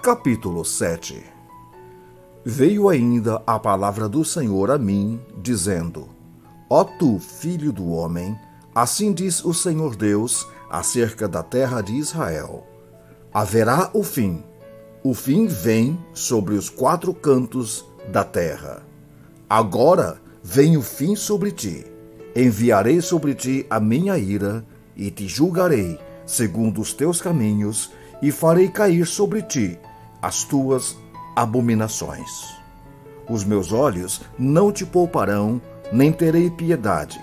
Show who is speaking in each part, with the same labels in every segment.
Speaker 1: Capítulo 7. Veio ainda a palavra do Senhor a mim, dizendo: Ó tu, filho do homem, assim diz o Senhor Deus acerca da terra de Israel: haverá o fim vem sobre os quatro cantos da terra. Agora vem o fim sobre ti. Enviarei sobre ti a minha ira, e te julgarei segundo os teus caminhos, e farei cair sobre ti as tuas abominações. Os meus olhos não te pouparão, nem terei piedade,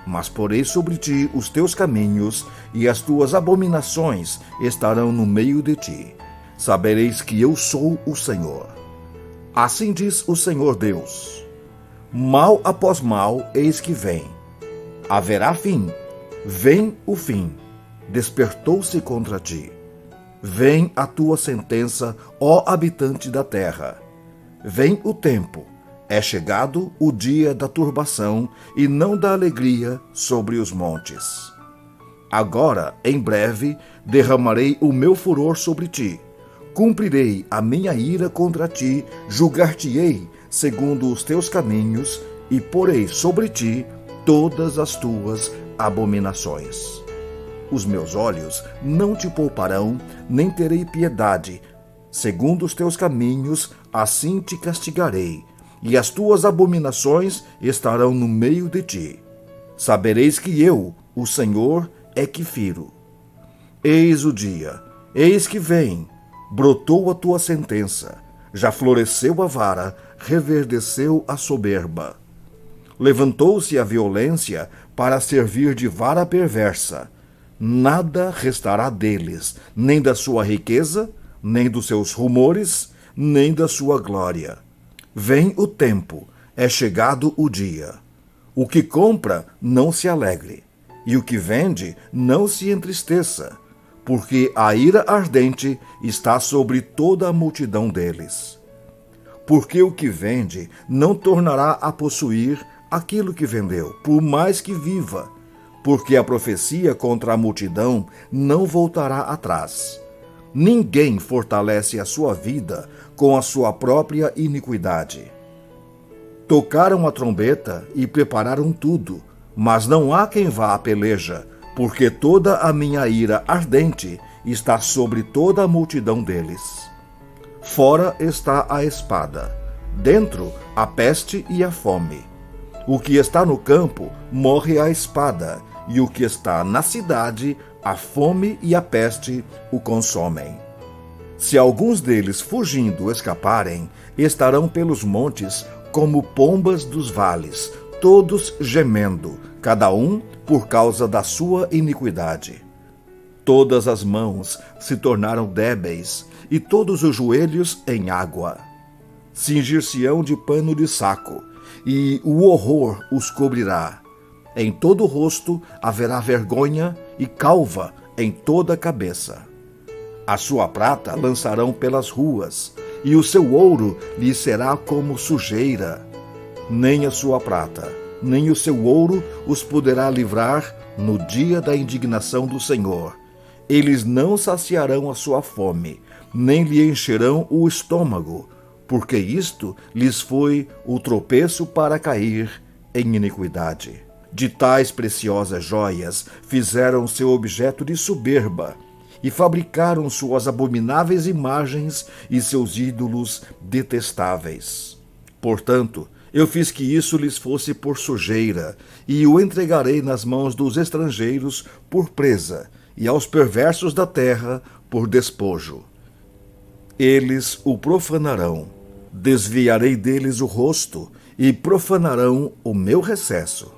Speaker 1: mas porei sobre ti os teus caminhos, e as tuas abominações estarão no meio de ti. Sabereis que eu sou o Senhor. Assim diz o Senhor Deus: mal após mal, eis que vem. Haverá fim, vem o fim, despertou-se contra ti. Vem a tua sentença, ó habitante da terra. Vem o tempo, é chegado o dia da turbação e não da alegria sobre os montes. Agora, em breve, derramarei o meu furor sobre ti. Cumprirei a minha ira contra ti, julgar-te-ei segundo os teus caminhos, e porei sobre ti todas as tuas abominações. Os meus olhos não te pouparão, nem terei piedade. Segundo os teus caminhos, assim te castigarei, e as tuas abominações estarão no meio de ti. Sabereis que eu, o Senhor, é que firo. Eis o dia, eis que vem, brotou a tua sentença, já floresceu a vara, reverdeceu a soberba. Levantou-se a violência para servir de vara perversa. Nada restará deles, nem da sua riqueza, nem dos seus rumores, nem da sua glória. Vem o tempo, é chegado o dia. O que compra, não se alegre, e o que vende, não se entristeça, porque a ira ardente está sobre toda a multidão deles. Porque o que vende não tornará a possuir aquilo que vendeu, por mais que viva, porque a profecia contra a multidão não voltará atrás. Ninguém fortalece a sua vida com a sua própria iniquidade. Tocaram a trombeta e prepararam tudo, mas não há quem vá à peleja, porque toda a minha ira ardente está sobre toda a multidão deles. Fora está a espada, dentro a peste e a fome. O que está no campo morre à espada, e o que está na cidade, a fome e a peste o consomem. Se alguns deles fugindo escaparem, estarão pelos montes como pombas dos vales, todos gemendo, cada um por causa da sua iniquidade. Todas as mãos se tornaram débeis, e todos os joelhos em água. Cingir-se-ão de pano de saco, e o horror os cobrirá. Em todo o rosto haverá vergonha e calva em toda a cabeça. A sua prata lançarão pelas ruas, e o seu ouro lhe será como sujeira. Nem a sua prata, nem o seu ouro os poderá livrar no dia da indignação do Senhor. Eles não saciarão a sua fome, nem lhe encherão o estômago, porque isto lhes foi o tropeço para cair em iniquidade. De tais preciosas joias fizeram seu objeto de soberba, e fabricaram suas abomináveis imagens e seus ídolos detestáveis. Portanto, eu fiz que isso lhes fosse por sujeira, e o entregarei nas mãos dos estrangeiros por presa, e aos perversos da terra por despojo. Eles o profanarão, desviarei deles o rosto, e profanarão o meu recesso.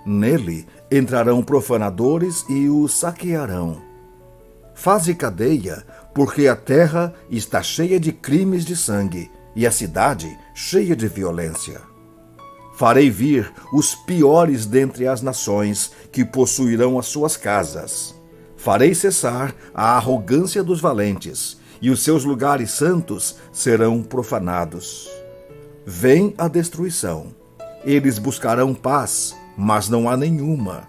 Speaker 1: Nele entrarão profanadores e o saquearão. Faze cadeia, porque a terra está cheia de crimes de sangue, e a cidade cheia de violência. Farei vir os piores dentre as nações, que possuirão as suas casas. Farei cessar a arrogância dos valentes, e os seus lugares santos serão profanados. Vem a destruição. Eles buscarão paz, mas não há nenhuma.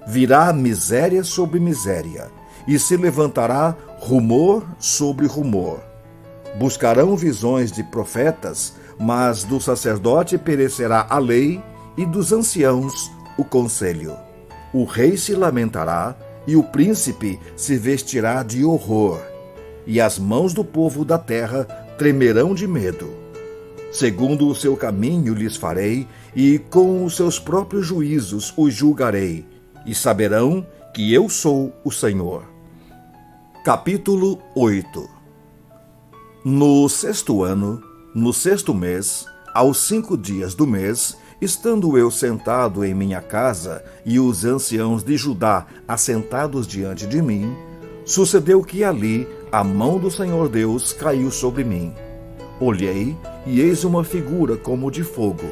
Speaker 1: Virá miséria sobre miséria, e se levantará rumor sobre rumor. Buscarão visões de profetas, mas do sacerdote perecerá a lei e dos anciãos o conselho. O rei se lamentará e o príncipe se vestirá de horror, e as mãos do povo da terra tremerão de medo. Segundo o seu caminho lhes farei, e com os seus próprios juízos os julgarei, e saberão que eu sou o Senhor. Capítulo 8. No 6º ano, no 6º mês, aos 5 dias do mês, estando eu sentado em minha casa e os anciãos de Judá assentados diante de mim, sucedeu que ali a mão do Senhor Deus caiu sobre mim. Olhei, e eis uma figura como de fogo.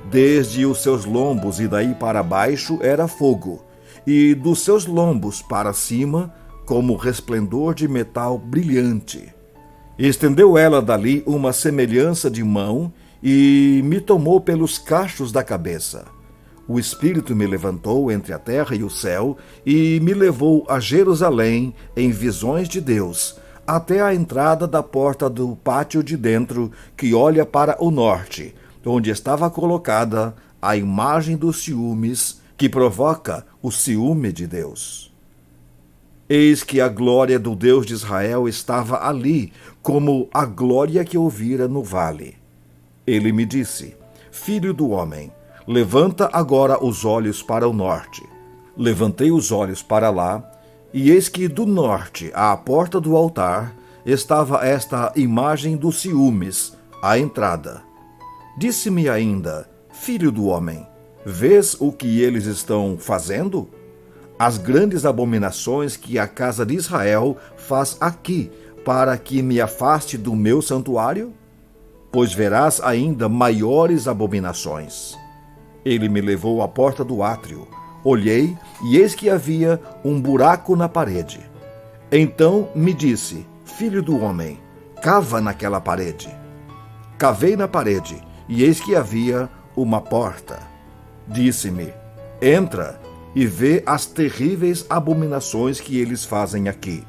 Speaker 1: Desde os seus lombos e daí para baixo era fogo, e dos seus lombos para cima, como resplendor de metal brilhante. Estendeu ela dali uma semelhança de mão, e me tomou pelos cachos da cabeça. O Espírito me levantou entre a terra e o céu, e me levou a Jerusalém em visões de Deus, até a entrada da porta do pátio de dentro, que olha para o norte, onde estava colocada a imagem dos ciúmes, que provoca o ciúme de Deus. Eis que a glória do Deus de Israel estava ali, como a glória que eu vira no vale. Ele me disse: Filho do homem, levanta agora os olhos para o norte. Levantei os olhos para lá, e eis que do norte, à porta do altar, estava esta imagem dos ciúmes, à entrada. Disse-me ainda: Filho do homem, vês o que eles estão fazendo? As grandes abominações que a casa de Israel faz aqui, para que me afaste do meu santuário? Pois verás ainda maiores abominações. Ele me levou à porta do átrio. Olhei, e eis que havia um buraco na parede. Então me disse: Filho do homem, cava naquela parede. Cavei na parede, e eis que havia uma porta. Disse-me: Entra e vê as terríveis abominações que eles fazem aqui.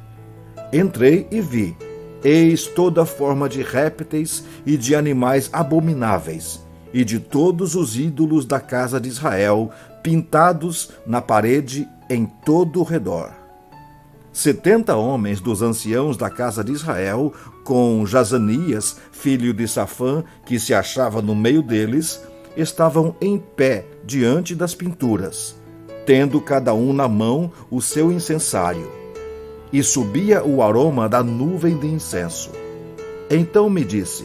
Speaker 1: Entrei e vi. Eis toda forma de répteis e de animais abomináveis, e de todos os ídolos da casa de Israel, pintados na parede em todo o redor. 70 homens dos anciãos da casa de Israel, com Jazanias, filho de Safã, que se achava no meio deles, estavam em pé diante das pinturas, tendo cada um na mão o seu incensário. E subia o aroma da nuvem de incenso. Então me disse: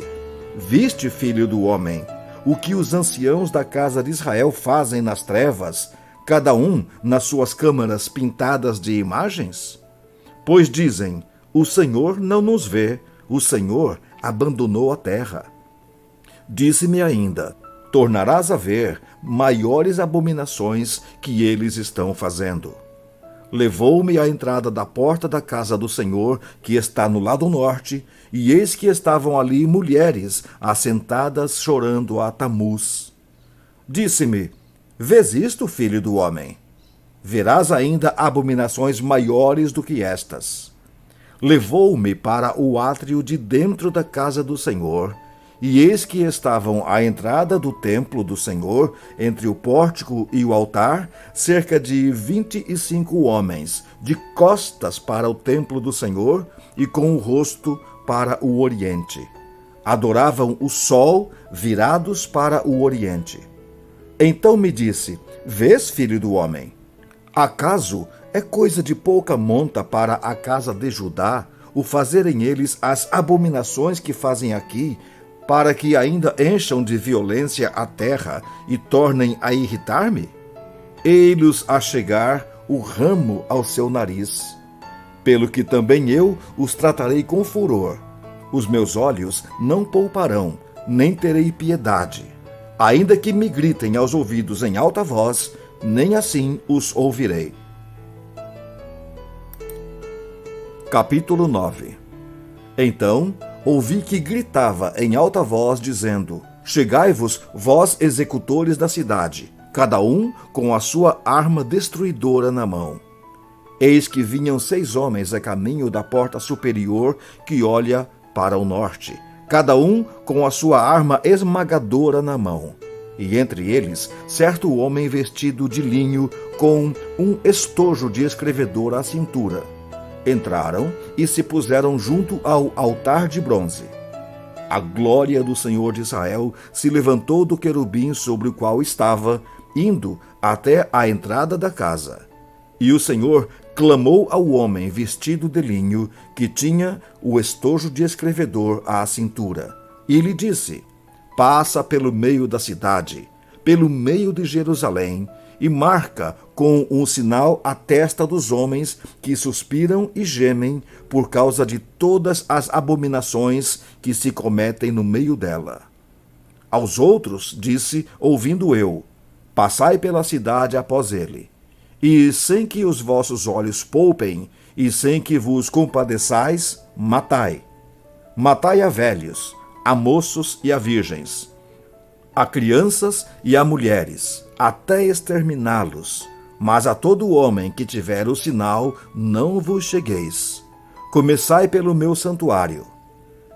Speaker 1: Viste, filho do homem, o que os anciãos da casa de Israel fazem nas trevas, cada um nas suas câmaras pintadas de imagens? Pois dizem: O Senhor não nos vê, o Senhor abandonou a terra. Disse-me ainda: Tornarás a ver maiores abominações que eles estão fazendo. Levou-me à entrada da porta da casa do Senhor, que está no lado norte, e eis que estavam ali mulheres, assentadas chorando a Tamuz. Disse-me: Vês isto, filho do homem? Verás ainda abominações maiores do que estas. Levou-me para o átrio de dentro da casa do Senhor, e eis que estavam à entrada do templo do Senhor, entre o pórtico e o altar, cerca de 25 homens, de costas para o templo do Senhor e com o rosto para o oriente. Adoravam o sol, virados para o oriente. Então me disse: Vês, filho do homem? Acaso é coisa de pouca monta para a casa de Judá o fazerem eles as abominações que fazem aqui, para que ainda encham de violência a terra e tornem a irritar-me? Ei-los a chegar o ramo ao seu nariz. Pelo que também eu os tratarei com furor. Os meus olhos não pouparão, nem terei piedade. Ainda que me gritem aos ouvidos em alta voz, nem assim os ouvirei. Capítulo 9. Então ouvi que gritava em alta voz, dizendo: Chegai-vos, vós executores da cidade, cada um com a sua arma destruidora na mão. Eis que vinham 6 homens a caminho da porta superior que olha para o norte, cada um com a sua arma esmagadora na mão. E entre eles, certo homem vestido de linho, com um estojo de escrevedor à cintura. Entraram e se puseram junto ao altar de bronze. A glória do Senhor de Israel se levantou do querubim sobre o qual estava, indo até a entrada da casa. E o Senhor clamou ao homem vestido de linho, que tinha o estojo de escrevedor à cintura, e lhe disse: passa pelo meio da cidade, pelo meio de Jerusalém, e marca com um sinal a testa dos homens que suspiram e gemem por causa de todas as abominações que se cometem no meio dela. Aos outros disse, ouvindo eu: passai pela cidade após ele, e sem que os vossos olhos poupem, e sem que vos compadeçais, matai. Matai a velhos, a moços e a virgens, a crianças e a mulheres, até exterminá-los. Mas a todo homem que tiver o sinal, não vos chegueis. Começai pelo meu santuário.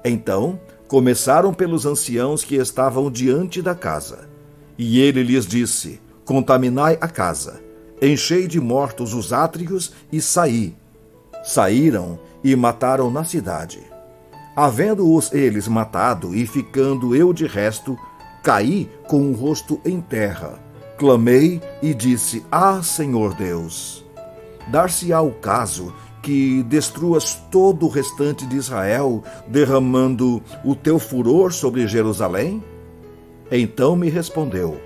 Speaker 1: Então começaram pelos anciãos que estavam diante da casa. E ele lhes disse: contaminai a casa, enchei de mortos os átrios e saí. Saíram e mataram na cidade. Havendo-os eles matado e ficando eu de resto, caí com o rosto em terra. Clamei e disse: ah, Senhor Deus, dar-se-á o caso que destruas todo o restante de Israel, derramando o teu furor sobre Jerusalém? Então me respondeu: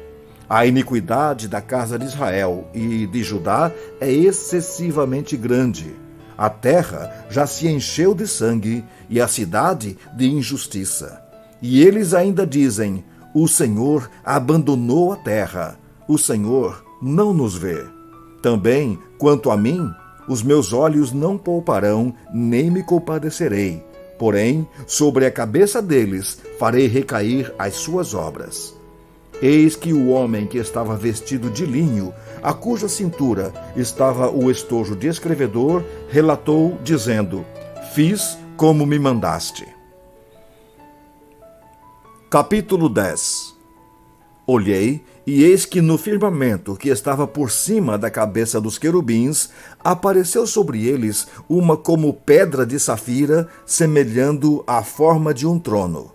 Speaker 1: a iniquidade da casa de Israel e de Judá é excessivamente grande. A terra já se encheu de sangue e a cidade de injustiça. E eles ainda dizem: o Senhor abandonou a terra, o Senhor não nos vê. Também, quanto a mim, os meus olhos não pouparão, nem me compadecerei. Porém, sobre a cabeça deles farei recair as suas obras. Eis que o homem que estava vestido de linho, a cuja cintura estava o estojo de escrevedor, relatou, dizendo: fiz como me mandaste. Capítulo 10. Olhei, e eis que no firmamento que estava por cima da cabeça dos querubins, apareceu sobre eles uma como pedra de safira, semelhando à forma de um trono.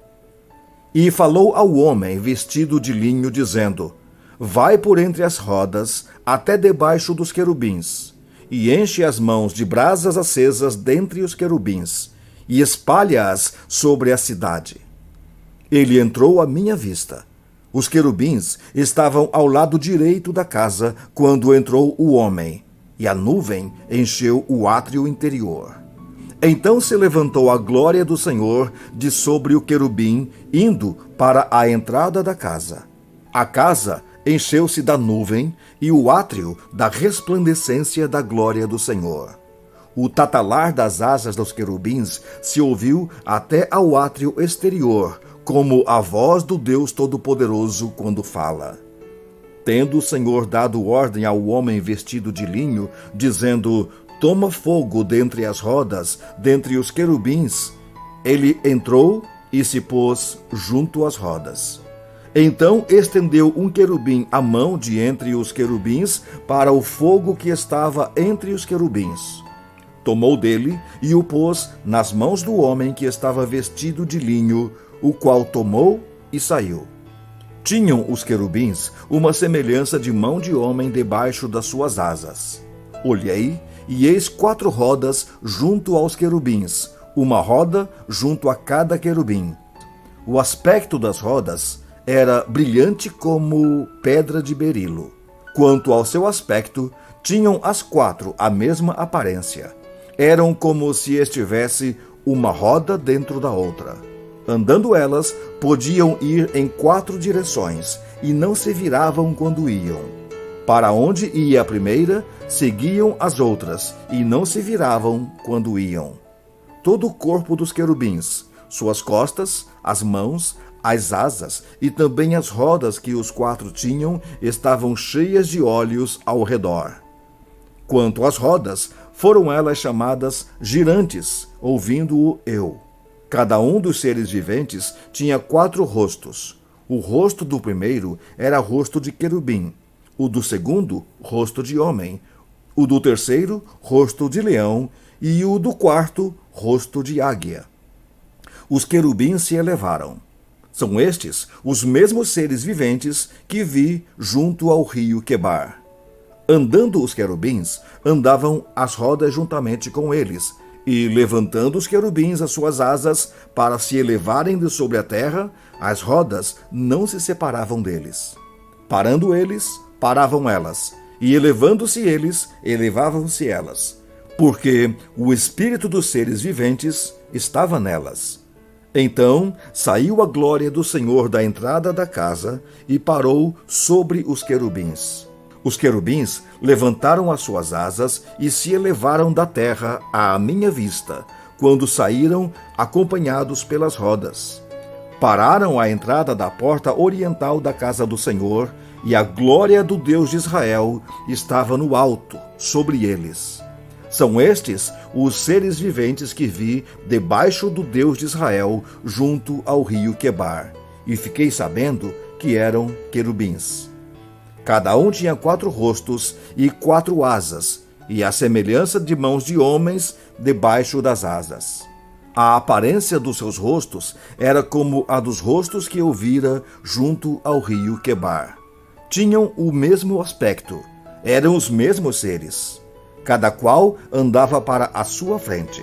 Speaker 1: E falou ao homem vestido de linho, dizendo: vai por entre as rodas, até debaixo dos querubins, e enche as mãos de brasas acesas dentre os querubins, e espalha-as sobre a cidade. Ele entrou à minha vista. Os querubins estavam ao lado direito da casa quando entrou o homem, e a nuvem encheu o átrio interior. Então se levantou a glória do Senhor de sobre o querubim, indo para a entrada da casa. A casa encheu-se da nuvem e o átrio da resplandecência da glória do Senhor. O tatalar das asas dos querubins se ouviu até ao átrio exterior, como a voz do Deus Todo-Poderoso quando fala. Tendo o Senhor dado ordem ao homem vestido de linho, dizendo: toma fogo dentre as rodas, dentre os querubins, ele entrou e se pôs junto às rodas. Então estendeu um querubim a mão de entre os querubins para o fogo que estava entre os querubins. Tomou dele e o pôs nas mãos do homem que estava vestido de linho, o qual tomou e saiu. Tinham os querubins uma semelhança de mão de homem debaixo das suas asas. Olhei, e eis 4 rodas junto aos querubins, uma roda junto a cada querubim. O aspecto das rodas era brilhante como pedra de berilo. Quanto ao seu aspecto, tinham as 4 a mesma aparência. Eram como se estivesse uma roda dentro da outra. Andando elas, podiam ir em 4 direções, e não se viravam quando iam. Para onde ia a primeira, seguiam as outras, e não se viravam quando iam. Todo o corpo dos querubins, suas costas, as mãos, as asas e também as rodas que os 4 tinham, estavam cheias de olhos ao redor. Quanto às rodas, foram elas chamadas girantes, ouvindo-o eu. Cada um dos seres viventes tinha 4 rostos. O rosto do primeiro era rosto de querubim, o do segundo, rosto de homem, o do terceiro, rosto de leão, e o do quarto, rosto de águia. Os querubins se elevaram. São estes os mesmos seres viventes que vi junto ao rio Quebar. Andando os querubins, andavam as rodas juntamente com eles, e levantando os querubins as suas asas para se elevarem de sobre a terra, as rodas não se separavam deles. Parando eles, paravam elas, e elevando-se eles, elevavam-se elas, porque o espírito dos seres viventes estava nelas. Então saiu a glória do Senhor da entrada da casa e parou sobre os querubins. Os querubins levantaram as suas asas e se elevaram da terra à minha vista, quando saíram acompanhados pelas rodas. Pararam à entrada da porta oriental da casa do Senhor, e a glória do Deus de Israel estava no alto, sobre eles. São estes os seres viventes que vi debaixo do Deus de Israel, junto ao rio Quebar, e fiquei sabendo que eram querubins. Cada um tinha 4 rostos e 4 asas, e a semelhança de mãos de homens debaixo das asas. A aparência dos seus rostos era como a dos rostos que eu vira junto ao rio Quebar. Tinham o mesmo aspecto, eram os mesmos seres. Cada qual andava para a sua frente.